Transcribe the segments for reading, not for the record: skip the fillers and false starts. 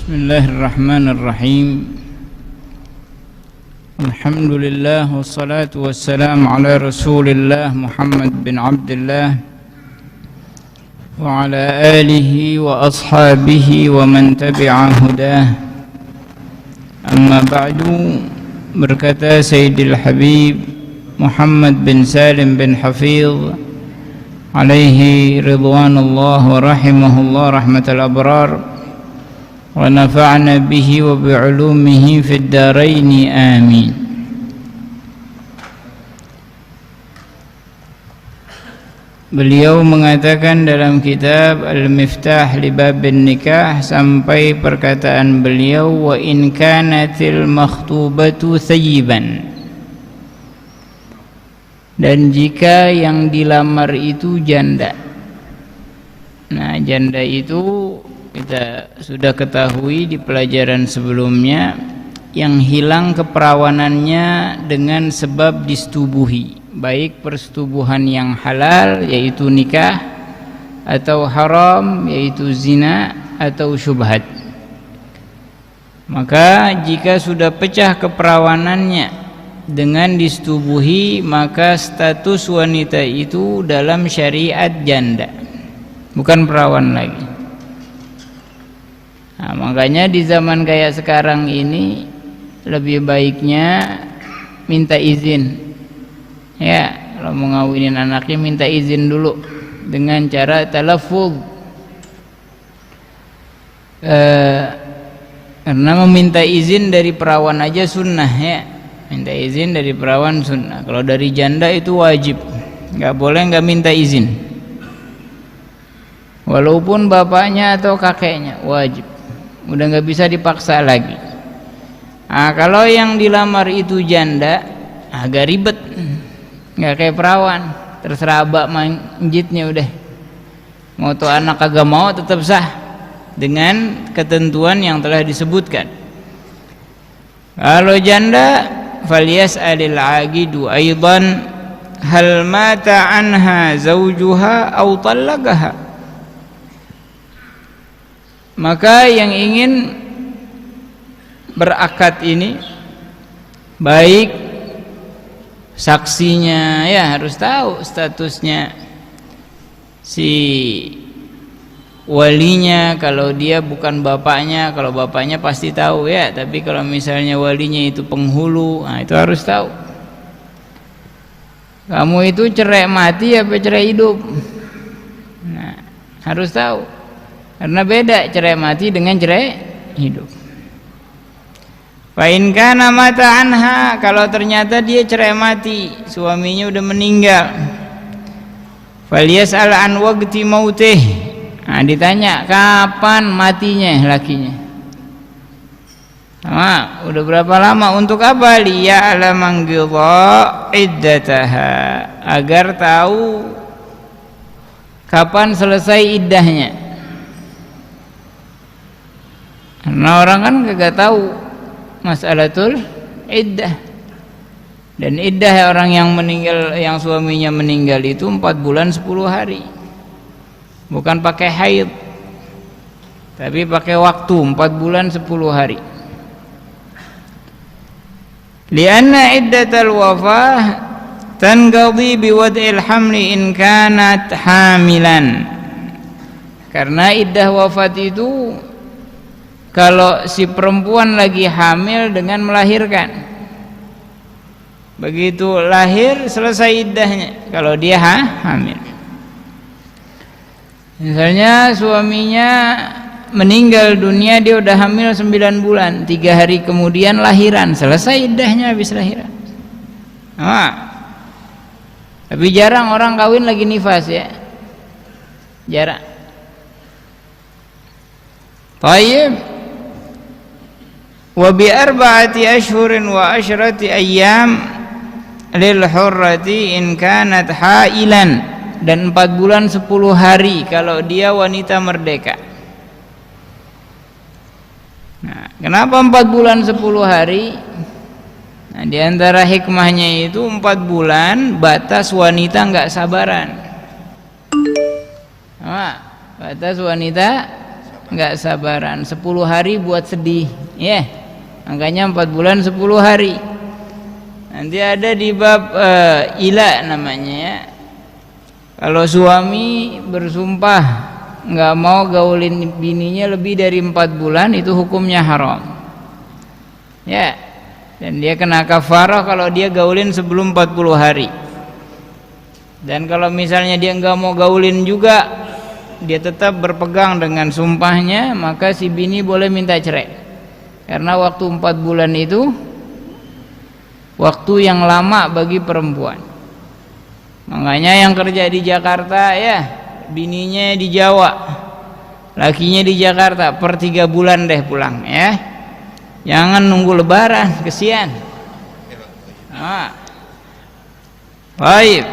Bismillahirrahmanirrahim. Alhamdulillah wassalatu wassalamu ala Rasulillah Muhammad bin Abdullah wa ala alihi wa ashabihi wa man tabi'a hudah. Amma ba'du, berkata Sayyidil Habib Muhammad bin Salim bin Hafidh alaihi ridwanullah wa rahimahullah rahmatal abrar wa nafa'na bihi wa bi'ulumihi fid daraini amin. Beliau mengatakan dalam kitab Al-Miftah li Babin Nikah sampai perkataan beliau, wa in kanatil makhtubatu thayyiban, dan jika yang dilamar itu janda. Nah, janda itu kita sudah ketahui di pelajaran sebelumnya, yang hilang keperawanannya dengan sebab disetubuhi, baik persetubuhan yang halal yaitu nikah, atau haram yaitu zina, atau syubhat. Maka jika sudah pecah keperawanannya dengan disetubuhi, maka status wanita itu dalam syariat janda, bukan perawan lagi. Nah, makanya di zaman kayak sekarang ini lebih baiknya minta izin. Ya, kalau mau ngawinin anaknya minta izin dulu dengan cara talaffuz. Karena meminta izin dari perawan aja sunnah ya. Minta izin dari perawan sunnah. Kalau dari janda itu wajib. Nggak boleh nggak minta izin. Walaupun bapaknya atau kakeknya wajib. Udah nggak bisa dipaksa lagi. Nah, kalau yang dilamar itu janda, agak ribet, nggak kayak perawan. Terserah abak manjitnya udah. Mau tuh anak kagak mau tetap sah dengan ketentuan yang telah disebutkan. Kalau janda, falyas'alil aqidu aidan hal mata anha zawjuha aw talaqaha. Maka yang ingin berakad ini, baik saksinya ya harus tahu statusnya, si walinya kalau dia bukan bapaknya, kalau bapaknya pasti tahu ya, tapi kalau misalnya walinya itu penghulu, nah itu harus tahu. Kamu itu cerai mati apa cerai hidup? Nah, harus tahu. Karena beda cerai mati dengan cerai hidup. Fa in kana mata anha, kalau ternyata dia cerai mati, suaminya udah meninggal. Falyas'al an waqti mautih. Nah, ditanya kapan matinya lakinya. Nah, udah berapa lama, untuk apa? Liya'lam qidha iddataha, agar tahu kapan selesai iddahnya. Karena orang kan kagak tahu masalatul iddah. Dan iddah orang yang meninggal, yang suaminya meninggal itu 4 bulan 10 hari. Bukan pakai haid, tapi pakai waktu 4 bulan 10 hari. Lianna iddatal wafah tanqadhi biwad'il hamli in kanat hamilan. Karena iddah wafat itu kalau si perempuan lagi hamil dengan melahirkan, begitu lahir selesai iddahnya kalau dia hamil. Misalnya suaminya meninggal dunia, dia udah hamil 9 bulan, 3 hari kemudian lahiran, selesai iddahnya habis lahiran. Tapi jarang orang kawin lagi nifas ya, jarang. Tayyib. Wa bi arba'ati ashhurin wa asyrati ayyam lil hurrati in kanat hailan, dan 4 bulan 10 hari kalau dia wanita merdeka. Nah, kenapa 4 bulan 10 hari? Nah, di antara hikmahnya itu 4 bulan batas wanita enggak sabaran. Nah, batas wanita nggak sabaran. 10 hari buat sedih, ya. Makanya 4 bulan 10 hari. Nanti ada di bab ila namanya, ya. Kalau suami bersumpah nggak mau gaulin bininya lebih dari 4 bulan, itu hukumnya haram, ya. Dan dia kena kafarah kalau dia gaulin sebelum 40 hari. Dan kalau misalnya dia nggak mau gaulin juga, dia tetap berpegang dengan sumpahnya, maka si bini boleh minta cerai. Karena waktu 4 bulan itu waktu yang lama bagi perempuan. Makanya yang kerja di Jakarta, ya, bininya di Jawa, lakinya di Jakarta, per 3 bulan deh pulang, ya. Jangan nunggu lebaran, kesian. Baik.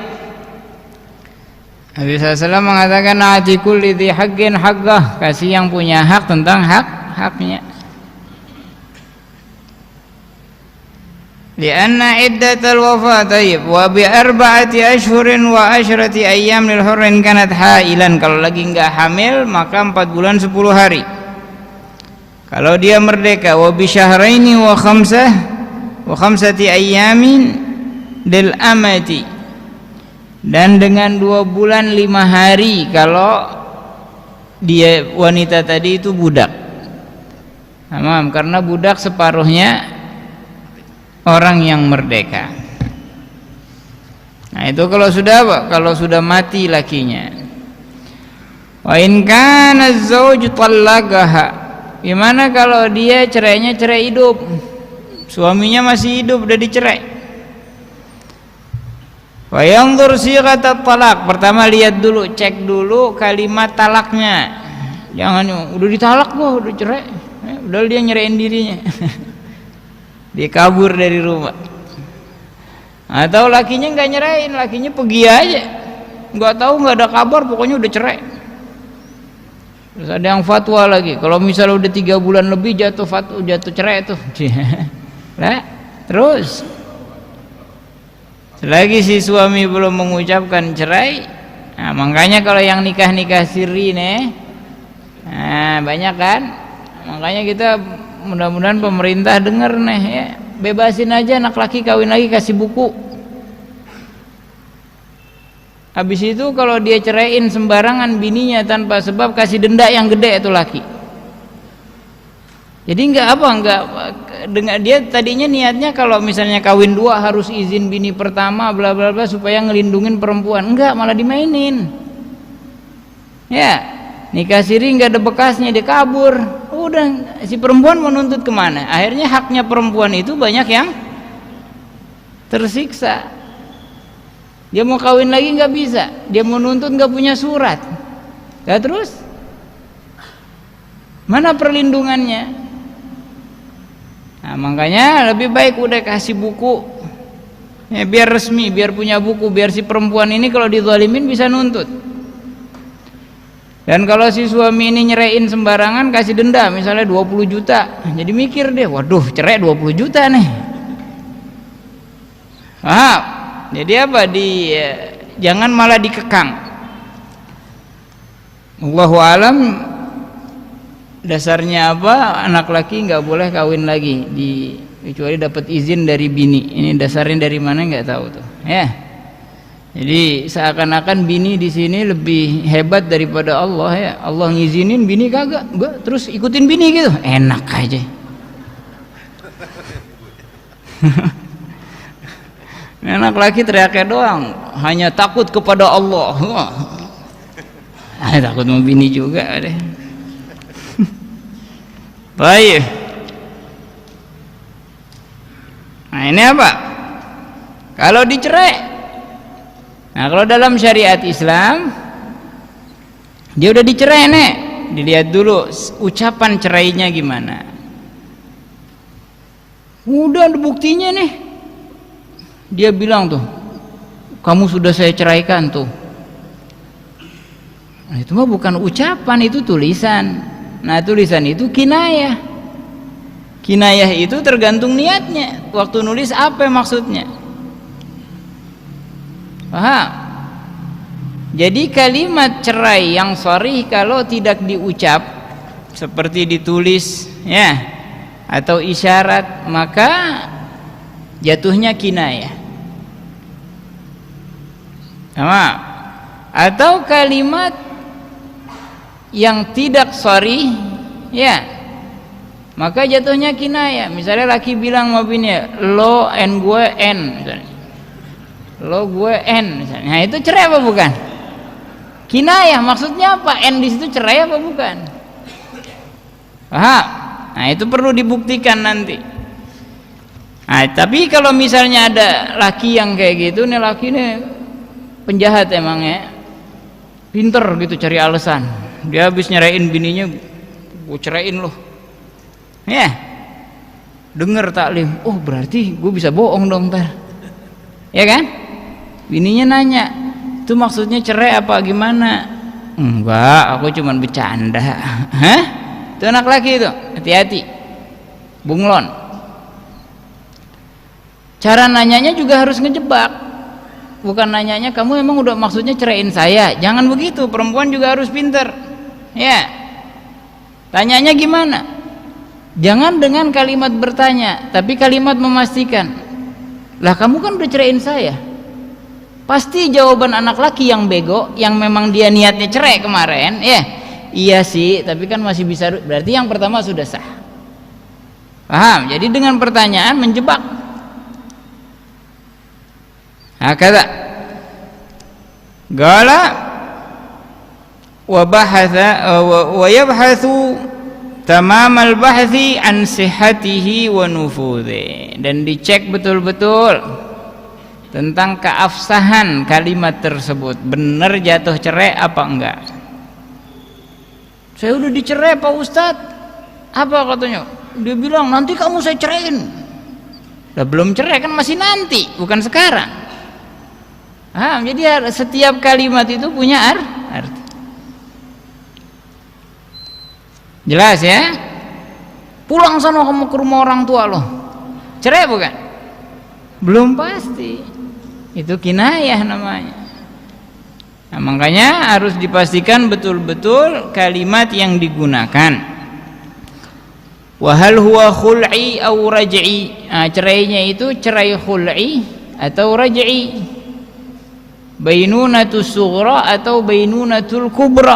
Nabi SAW mengatakan atikul lidhi haqqin haqqah, kasih yang punya hak tentang haknya. Lianna iddatal wafat wa bi 4 ashhurin wa 10 ayyam lil hurrin kanat hailan. Kalau lagi enggak hamil maka 4 bulan 10 hari. Kalau dia merdeka wa bi syahraini wa 5 ayyamin lil amati. Dan dengan 2 bulan 5 hari kalau dia wanita tadi itu budak. Tamam, karena budak separuhnya orang yang merdeka. Nah, itu kalau sudah apa? Kalau sudah mati lakinya. Wa in kana az-zawj talaqaha. Gimana kalau dia cerainya cerai hidup? Suaminya masih hidup, udah dicerai. Wa yanzur sighatat talaq. Pertama lihat dulu, cek dulu kalimat talaknya. Jangan udah ditalak kok, udah cerai. Udah dia nyerain dirinya. Dia kabur dari rumah. Atau lakinya nggak nyerain, lakinya pergi aja, nggak tahu, nggak ada kabar, pokoknya udah cerai. Terus ada yang fatwa lagi, kalau misalnya udah 3 bulan lebih jatuh cerai tuh. Nah, terus selagi si suami belum mengucapkan cerai, nah makanya kalau yang nikah siri nih, nah banyak kan, makanya kita mudah-mudahan pemerintah dengar nih, ya, bebasin aja anak laki kawin lagi, kasih buku. Habis itu kalau dia ceraiin sembarangan bininya tanpa sebab, kasih denda yang gede itu laki. Jadi enggak dengan dia tadinya niatnya kalau misalnya kawin 2 harus izin bini pertama bla bla bla supaya ngelindungin perempuan, enggak, malah dimainin. Ya, nikah siri enggak ada bekasnya, dia kabur. Udah, si perempuan menuntut kemana? Akhirnya haknya perempuan itu banyak yang tersiksa. Dia mau kawin lagi nggak bisa, dia mau nuntut nggak punya surat. Nah, terus mana perlindungannya? Nah, makanya lebih baik udah kasih buku, ya, biar resmi, biar punya buku, biar si perempuan ini kalau dizalimin bisa nuntut. Dan kalau si suami ini nyeraiin sembarangan, kasih denda misalnya 20 juta. Jadi mikir deh, waduh, cerai 20 juta nih. Jadi apa? Jangan malah dikekang. Allahu alam dasarnya apa? Anak laki nggak boleh kawin lagi kecuali dapat izin dari bini. Ini dasarnya dari mana nggak tahu tuh. Ya. Jadi seakan-akan bini di sini lebih hebat daripada Allah, ya. Allah ngizinin, bini kagak, terus ikutin bini gitu, enak aja. Anak laki teriaknya doang, hanya takut kepada Allah. Takut mau bini juga deh. Baik. Nah ini apa? Kalau dicerai. Nah kalau dalam syariat Islam, dia udah dicerai nih, dilihat dulu ucapan cerainya gimana. Udah ada buktinya nih, dia bilang tuh, kamu sudah saya ceraikan tuh. Nah, itu mah bukan ucapan, itu tulisan. Nah tulisan itu kinayah. Kinayah itu tergantung niatnya, waktu nulis apa maksudnya. Paham? Jadi kalimat cerai yang sharih kalau tidak diucap seperti ditulis ya atau isyarat, maka jatuhnya kinayah. Sama. Atau kalimat yang tidak sharih ya, maka jatuhnya kinayah. Misalnya laki bilang sama bininya, lo and gue n misalnya, lo gue n misalnya, nah itu cerai apa bukan? Kinayah. Maksudnya apa? N di situ cerai apa bukan? Paham? Nah itu perlu dibuktikan nanti. Nah, tapi kalau misalnya ada laki yang kayak gitu, nih laki nih penjahat emangnya, pinter gitu cari alasan. Dia habis nyerain bininya, gue ceraiin loh. Ya, denger taklim, oh berarti gue bisa bohong dong ntar. Ya kan? Bininya nanya, itu maksudnya cerai apa gimana? Enggak, aku cuman bercanda. Hah? Itu anak laki itu, hati-hati, bunglon. Cara nanyanya juga harus ngejebak. Bukan nanyanya, kamu emang udah maksudnya ceraiin saya? Jangan begitu, perempuan juga harus pinter. Ya, tanyanya gimana? Jangan dengan kalimat bertanya, tapi kalimat memastikan. Lah kamu kan udah ceraiin saya. Pasti jawaban anak laki yang bego, yang memang dia niatnya cerai kemarin, ya. Iya sih, tapi kan masih bisa. Berarti yang pertama sudah sah. Paham? Jadi dengan pertanyaan menjebak. Nah, kata Gala wa yabhathu tamam al-bahthi an sihhatihi wa nufudhi, dan dicek betul-betul tentang keabsahan kalimat tersebut, benar jatuh cerai apa enggak. Saya udah dicerai Pak Ustadz. Apa katanya? Dia bilang nanti kamu saya ceraiin. Lah belum cerai kan, masih nanti, bukan sekarang. Jadi setiap kalimat itu punya arti. Jelas ya? Pulang sana kamu ke rumah orang tua lo. Cerai bukan? Belum pasti. Itu kinayah namanya. Nah, makanya harus dipastikan betul-betul kalimat yang digunakan. Wa hal huwa khul'i aw raj'i. Nah, cerainya itu cerai khul'i atau raj'i. Bainunatus sughra atau bainunatul kubra.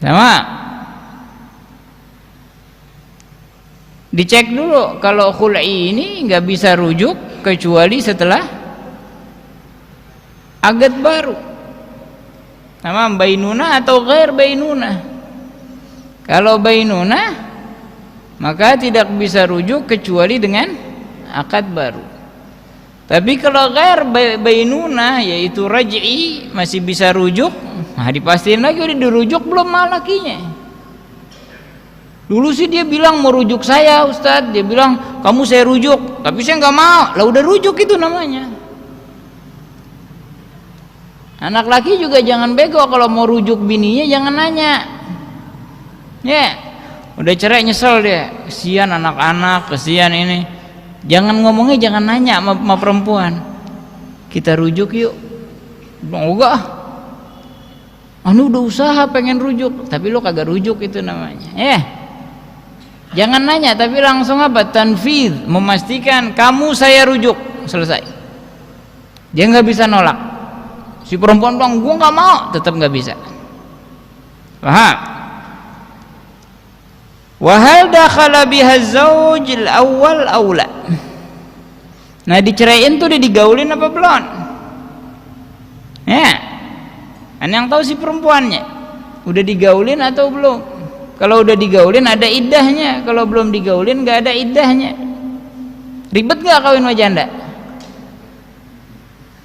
Sama. Dicek dulu, kalau khul'i ini nggak bisa rujuk kecuali setelah akad baru. Sama bainuna atau ghair bainuna. Kalau bainuna maka tidak bisa rujuk kecuali dengan akad baru. Tapi kalau ghair bainuna yaitu raj'i masih bisa rujuk. Nah, dipastiin lagi udah dirujuk belum sama lakinya. Dulu sih dia bilang mau rujuk saya Ustadz, dia bilang kamu saya rujuk, tapi saya nggak mau. Lah udah rujuk itu namanya. Anak laki juga jangan bego, kalau mau rujuk bininya jangan nanya. Ya, udah cerai nyesel dia, kesian anak-anak, kesian ini. Jangan ngomongnya, jangan nanya sama perempuan. Kita rujuk yuk. Enggak. Anu udah usaha pengen rujuk, tapi lo kagak rujuk itu namanya. Jangan nanya, tapi langsung apa? Tanfidz, memastikan kamu saya rujuk, selesai. Dia nggak bisa nolak. Si perempuan bilang gua nggak mau, tetap nggak bisa. Paham? Wa hal dakhala biha az-zawj al-awwal aula. Nah, diceraiin tuh udah digaulin apa belum? Ya. Yang tahu si perempuannya udah digaulin atau belum. Kalau udah digaulin ada iddahnya, kalau belum digaulin nggak ada iddahnya. Ribet nggak kawin sama janda?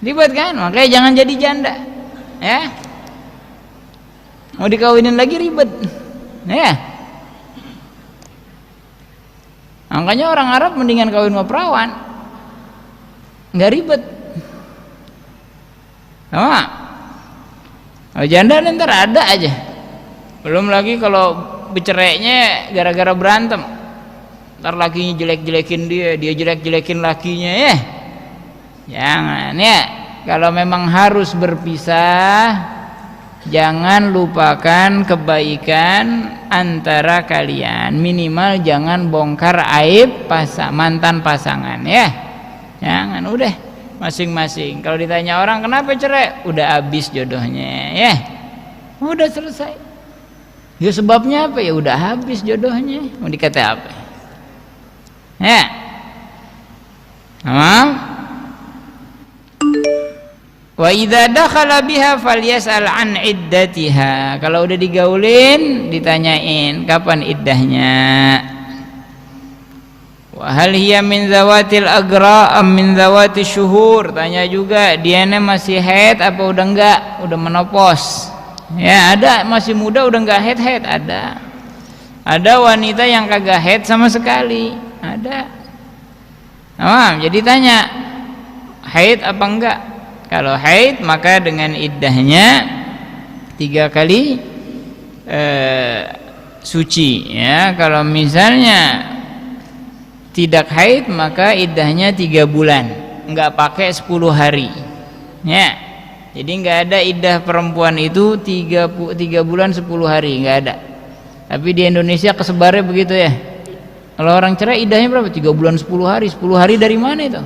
Ribet kan? Makanya jangan jadi janda, ya. Mau dikawinin lagi ribet, ya. Makanya orang Arab mendingan kawin sama perawan, nggak ribet. Sama. Kalau janda ntar ada aja. Belum lagi kalau bercerainya gara-gara berantem. Ntar lakinya jelek-jelekin dia jelek-jelekin lakinya, ya. Jangan, ya. Kalau memang harus berpisah, jangan lupakan kebaikan antara kalian, minimal jangan bongkar aib mantan pasangan ya. Jangan, udah masing-masing. Kalau ditanya orang kenapa cerai, udah habis jodohnya ya, udah selesai. Ya sebabnya apa, ya udah habis jodohnya, mau dikata apa ya. Wa idza dakhala biha falyas'al an iddatiha. Kalau udah digaulin ditanyain kapan iddahnya. Wa hal hiya min zawatil agra am min zawati syuhur. Tanya juga dianya masih haid apa udah enggak, udah menopause. Ya ada, masih muda udah enggak haid ada. Ada wanita yang kagak haid sama sekali, ada. Jadi tanya haid apa enggak. Kalau haid maka dengan iddahnya 3 kali suci ya. Kalau misalnya tidak haid maka iddahnya 3 bulan, enggak pakai 10 hari ya. Jadi enggak ada iddah perempuan itu 3 bulan 10 hari, enggak ada. Tapi di Indonesia kesebarnya begitu ya. Kalau orang cerai iddahnya berapa? 3 bulan 10 hari. 10 hari dari mana itu?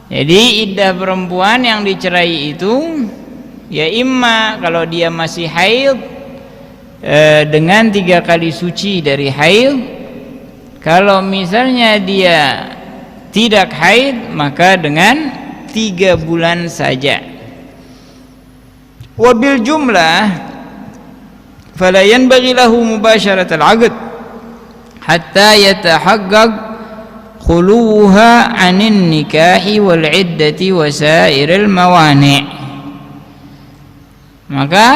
Jadi iddah perempuan yang dicerai itu ya imma kalau dia masih haid dengan 3 kali suci dari haid. Kalau misalnya dia tidak haid maka dengan 3 bulan saja. Wabil jumlah fala yanbaghi lahu mubasharatul 'aqd hatta yatahaqqaq khuluha 'anin nikahi wal 'iddati wa sairil mawani'. Maka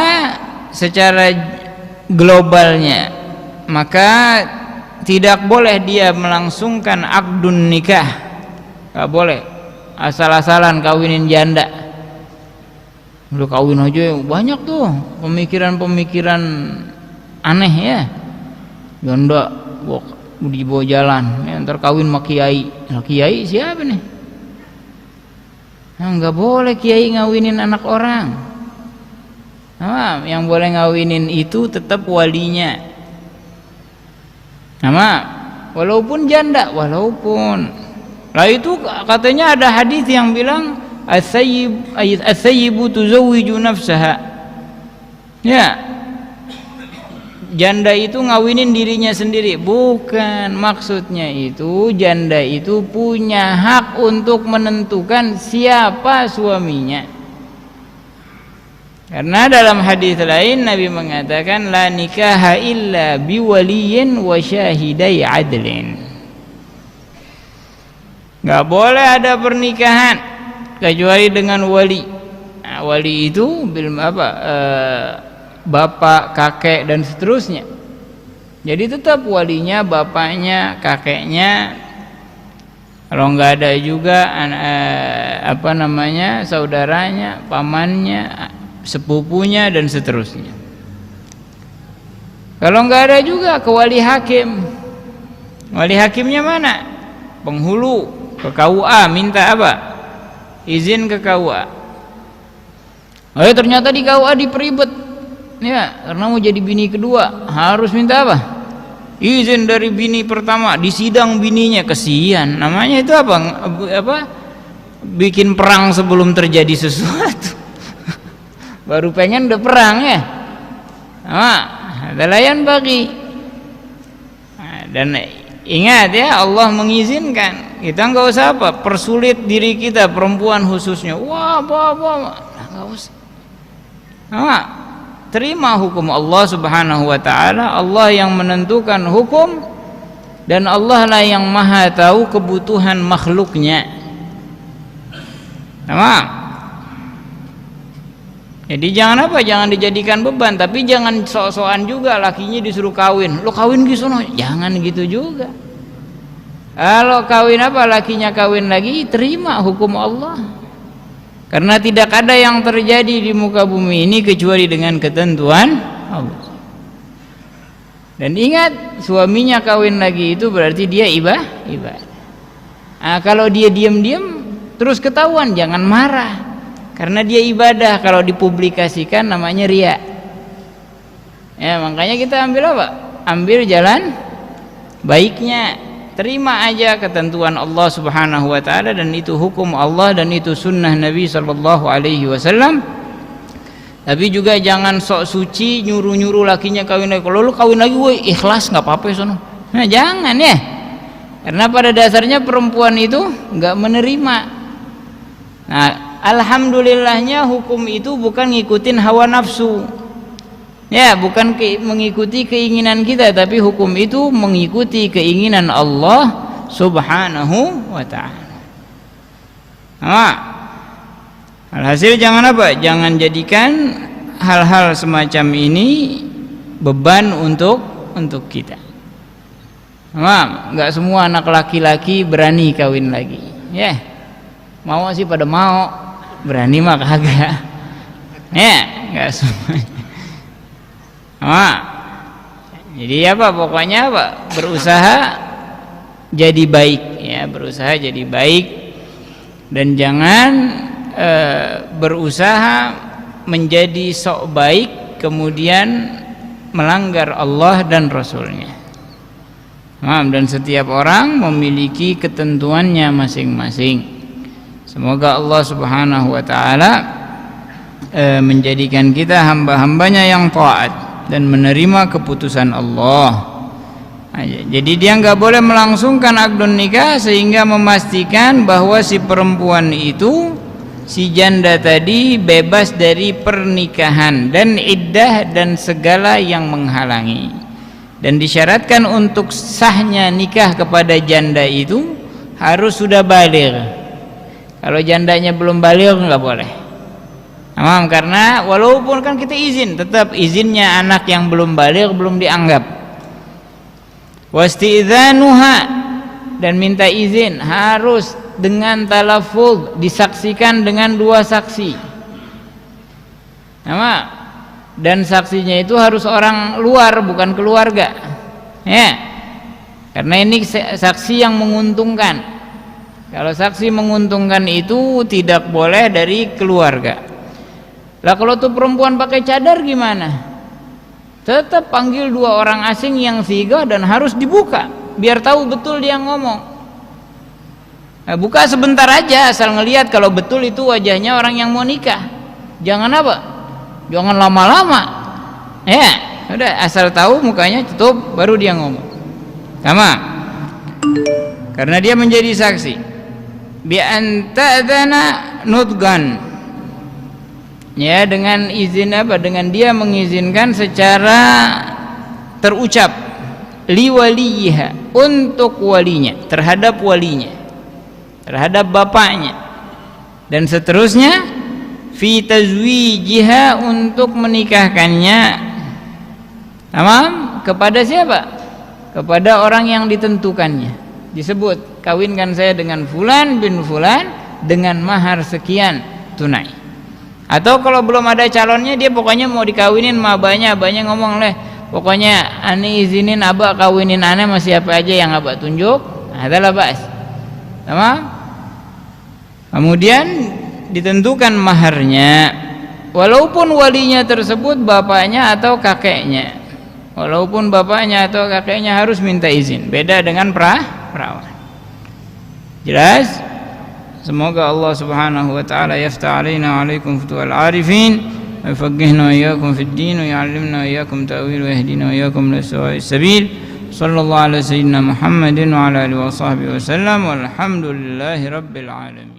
secara globalnya maka tidak boleh dia melangsungkan akdun nikah, enggak boleh asal-asalan kawinin janda. Udah kawin aja banyak tuh pemikiran-pemikiran aneh ya. Janda dibawa jalan ya, ntar kawin sama kiai. Nah, kiai siapa nih? Nah, nggak boleh kiai ngawinin anak orang. Yang boleh ngawinin itu tetap walinya. Walaupun janda, walaupun. Lah itu katanya ada hadis yang bilang as-sayyibu tuzawwiju nafsaha. Ya. Janda itu ngawinin dirinya sendiri. Bukan, maksudnya itu janda itu punya hak untuk menentukan siapa suaminya. Karena dalam hadis lain Nabi mengatakan la nikaha illa biwaliyin wa syahidai adlin. Enggak boleh ada pernikahan kecuali dengan wali. Nah, wali itu bapak, kakek dan seterusnya. Jadi tetap walinya bapaknya, kakeknya. Kalau enggak ada juga saudaranya, pamannya, sepupunya dan seterusnya. Kalau enggak ada juga ke wali hakim. Wali hakimnya mana? Penghulu, ke KUA minta apa? Izin ke KUA. Ternyata di KUA diperibet. Ya, karena mau jadi bini kedua harus minta apa? Izin dari bini pertama, di sidang bininya, kesian. Namanya itu apa? Bikin perang sebelum terjadi sesuatu. Baru pengen udah perang ya. Dalayan bagi. Dan ingat ya, Allah mengizinkan. Kita enggak usah persulit diri kita, perempuan khususnya. Enggak usah. Terima hukum Allah Subhanahu wa taala. Allah yang menentukan hukum dan Allah lah yang maha tahu kebutuhan makhluknya. Jadi jangan dijadikan beban, tapi jangan sok-sokan juga lakinya disuruh kawin. Lo kawin gitu sono, jangan gitu juga. Kalau kawin lakinya kawin lagi, terima hukum Allah. Karena tidak ada yang terjadi di muka bumi ini kecuali dengan ketentuan Allah. Dan ingat, suaminya kawin lagi itu berarti dia ibadah. Kalau dia diam-diam terus ketahuan, jangan marah. karena dia ibadah. Kalau dipublikasikan namanya riya. Ya, makanya kita ambil apa? Ambil jalan baiknya. Terima aja ketentuan Allah Subhanahu wa taala, dan itu hukum Allah dan itu sunnah Nabi sallallahu alaihi wasallam. Tapi juga jangan sok suci nyuruh-nyuruh lakinya kawin lagi. Kalau lu kawin lagi, woi ikhlas nggak apa-apa sono. Nah, jangan ya. Karena pada dasarnya perempuan itu nggak menerima. Nah, alhamdulillahnya hukum itu bukan ngikutin hawa nafsu. Ya, bukan mengikuti keinginan kita, tapi hukum itu mengikuti keinginan Allah Subhanahu wa ta'ala. Alhasil jangan apa? Jangan jadikan hal-hal semacam ini beban untuk kita. Enggak semua anak laki-laki berani kawin lagi. Ya. Mau sih pada mau, berani mah kagak. Ya, enggak semuanya. Jadi apa? Pokoknya apa? Berusaha jadi baik, ya, berusaha jadi baik, dan jangan berusaha menjadi sok baik kemudian melanggar Allah dan Rasulnya. Dan setiap orang memiliki ketentuannya masing-masing. Semoga Allah Subhanahu wa ta'ala menjadikan kita hamba-hambanya yang taat dan menerima keputusan Allah. Jadi dia nggak boleh melangsungkan akdun nikah sehingga memastikan bahwa si perempuan itu, si janda tadi, bebas dari pernikahan dan iddah dan segala yang menghalangi. Dan disyaratkan untuk sahnya nikah kepada janda itu harus sudah baligh. Kalau jandanya belum baligh nggak boleh. Karena walaupun kan kita izin, tetap izinnya anak yang belum baligh belum dianggap. Wasti'dzanuha, dan minta izin harus dengan talaffuz, disaksikan dengan 2 saksi. Dan saksinya itu harus orang luar, bukan keluarga. Ya. Karena ini saksi yang menguntungkan. Kalau saksi menguntungkan itu tidak boleh dari keluarga. Lah kalau tuh perempuan pakai cadar gimana? Tetap panggil 2 orang asing yang sigah dan harus dibuka biar tahu betul dia ngomong. Nah, buka sebentar aja asal ngelihat kalau betul itu wajahnya orang yang mau nikah. Jangan apa? Jangan lama-lama. Ya, udah asal tahu mukanya tutup baru dia ngomong. Sama. Karena dia menjadi saksi. Bi anta'dana nutgan. Ya, dengan izin apa? Dengan dia mengizinkan secara terucap, liwaliha, untuk walinya, terhadap walinya, terhadap bapaknya, dan seterusnya, fi tazwijiha, untuk menikahkannya. Tamam? Kepada siapa? Kepada orang yang ditentukannya. Disebut, kawinkan saya dengan fulan bin fulan dengan mahar sekian tunai. Atau kalau belum ada calonnya, dia pokoknya mau dikawinin sama abahnya ngomong, leh pokoknya ane izinin abah kawinin ane sama siapa aja yang abah tunjuk. Nah, adalah bas. Sama? Kemudian ditentukan maharnya, walaupun walinya tersebut bapaknya atau kakeknya. Walaupun bapaknya atau kakeknya harus minta izin. Beda dengan perawan. Jelas? Semoga Allah Subhanahu wa ta'ala yaftah alaina wa alaikum futuhal arifin wa yafaqihna wa iyyakum fid din wa yu'allimna wa iyyakum ta'wil wa yahdina wa iyyakum ila sawa'is sabil. Sallallahu ala sayyidina Muhammadin wa ala alihi wa sahbihi wa sallam walhamdulillahi rabbil alamin.